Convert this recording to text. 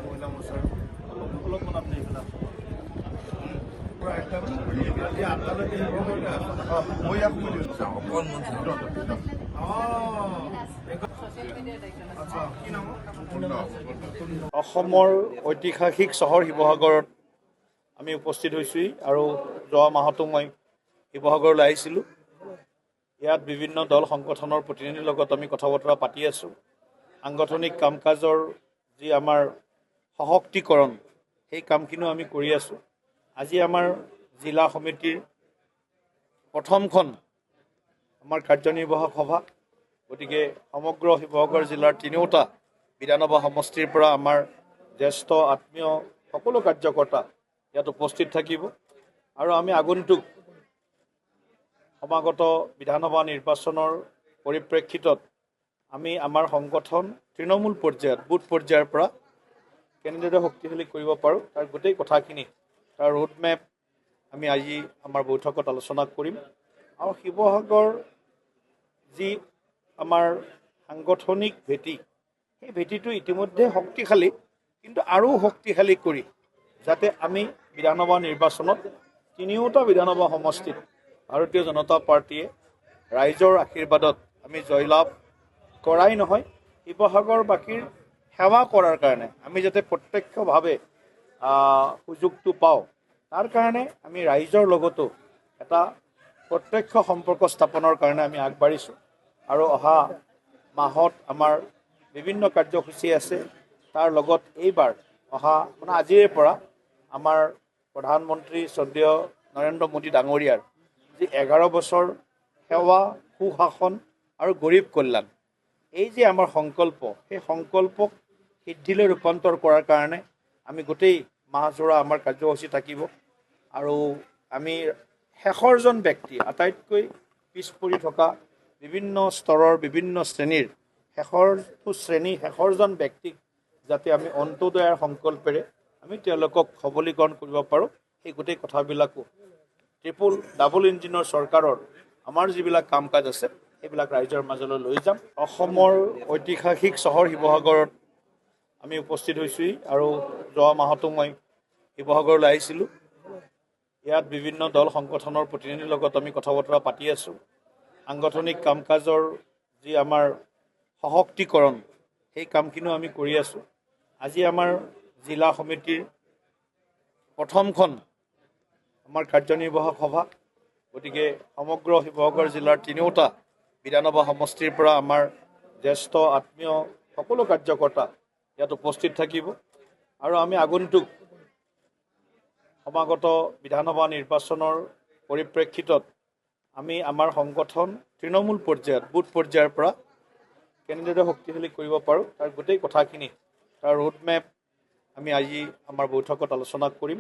মহিলা মোৰ্চাৰ অলপমান আপুনি এইবিলাক অসমৰ ঐতিহাসিক চহৰ শিৱসাগৰত আমি উপস্থিত হৈছোঁহি আৰু যোৱা মাহতো মই শিৱসাগৰলৈ আহিছিলোঁ। ইয়াত বিভিন্ন দল সংগঠনৰ প্ৰতিনিধিৰ লগত আমি কথা বতৰা পাতি আছোঁ। সাংগঠনিক কাম কাজৰ যি আমাৰ সশক্তিকৰণ সেই কামখিনিও আমি কৰি আছোঁ। আজি আমাৰ জিলা সমিতিৰ প্ৰথমখন আমাৰ কাৰ্যনিৰ্বাহক সভা, গতিকে সমগ্ৰ শিৱসাগৰ জিলাৰ তিনিওটা বিধানসভা সমষ্টিৰ পৰা আমাৰ জ্যেষ্ঠ আত্মীয় সকলো কাৰ্যকৰ্তা ইয়াত উপস্থিত থাকিব আৰু আমি আগন্তুক সমাগত বিধানসভা নিৰ্বাচনৰ পৰিপ্ৰেক্ষিতত আমি আমাৰ সংগঠন তৃণমূল পৰ্যায়ত বুথ পৰ্যায়ৰ পৰা কেনেদৰে শক্তিশালী কৰিব পাৰোঁ তাৰ গোটেই কথাখিনি তাৰ ৰোডমেপ আমি আজি আমাৰ বৈঠকত আলোচনা কৰিম। আৰু শিৱসাগৰ যি আমাৰ সাংগঠনিক ভেটি, সেই ভেটিটো ইতিমধ্যে শক্তিশালী, কিন্তু আৰু শক্তিশালী কৰি যাতে আমি বিধানসভা নিৰ্বাচনত তিনিওটা বিধানসভা সমষ্টিত ভাৰতীয় জনতা পাৰ্টীয়ে ৰাইজৰ আশীৰ্বাদত আমি জয়লাভ কৰাই নহয়, শিৱসাগৰবাসীৰ সেৱা কৰাৰ কাৰণে আমি যাতে প্ৰত্যক্ষভাৱে সুযোগটো পাওঁ, তাৰ কাৰণে আমি ৰাইজৰ লগতো এটা প্ৰত্যক্ষ সম্পৰ্ক স্থাপনৰ কাৰণে আমি আগবাঢ়িছোঁ। আৰু অহা মাহত আমাৰ বিভিন্ন কাৰ্যসূচী আছে। তাৰ লগত এইবাৰ অহা আজিৰে পৰা আমাৰ প্ৰধানমন্ত্ৰী শ্ৰদ্ধেয় নৰেন্দ্ৰ মোদী ডাঙৰীয়াৰ যি 11 বছৰ সেৱা, সুশাসন আৰু গৰীব কল্যাণ, এই যে আমাৰ সংকল্প, সেই সংকল্পক সিদ্ধিলৈ ৰূপান্তৰ কৰাৰ কাৰণে আমি গোটেই মাহজোৰা আমাৰ কাৰ্যসূচী থাকিব। আৰু আমি শেষৰজন ব্যক্তি, আটাইতকৈ পিছ পৰি থকা বিভিন্ন স্তৰৰ বিভিন্ন শ্ৰেণীৰ শেষৰজন ব্যক্তিক যাতে আমি অন্তোদয়াৰ সংকল্পেৰে আমি তেওঁলোকক সবলীকৰণ কৰিব পাৰোঁ, সেই গোটেই কথাবিলাকো ডাবল ইঞ্জিনৰ চৰকাৰৰ আমাৰ যিবিলাক কাম কাজ আছে সেইবিলাক ৰাইজৰ মাজলৈ লৈ যাম। অসমৰ ঐতিহাসিক চহৰ শিৱসাগৰত আমি উপস্থিত হৈছোঁহি আৰু যোৱা মাহতো মই শিৱসাগৰলৈ আহিছিলোঁ। ইয়াত বিভিন্ন দল সংগঠনৰ প্ৰতিনিধিৰ লগত আমি কথা বতৰা পাতি আছোঁ। সাংগঠনিক কাম কাজৰ যি আমাৰ সশক্তিকৰণ সেই কামখিনিও আমি কৰি আছোঁ। আজি আমাৰ জিলা সমিতিৰ প্ৰথমখন আমাৰ কাৰ্যনিৰ্বাহক সভা, গতিকে সমগ্ৰ শিৱসাগৰ জিলাৰ তিনিওটা বিধানসভা সমষ্টিৰ পৰা আমাৰ জ্যেষ্ঠ আত্মীয় সকলো কাৰ্যকৰ্তা ইয়াত উপস্থিত থাকিব আৰু আমি আগন্তুক সমাগত বিধানসভা নিৰ্বাচনৰ পৰিপ্ৰেক্ষিতত আমি আমাৰ সংগঠন তৃণমূল পৰ্যায়ত বুথ পৰ্যায়ৰ পৰা কেনেদৰে শক্তিশালী কৰিব পাৰোঁ তাৰ গোটেই কথাখিনি তাৰ ৰোডমেপ আমি আজি আমাৰ বৈঠকত আলোচনা কৰিম।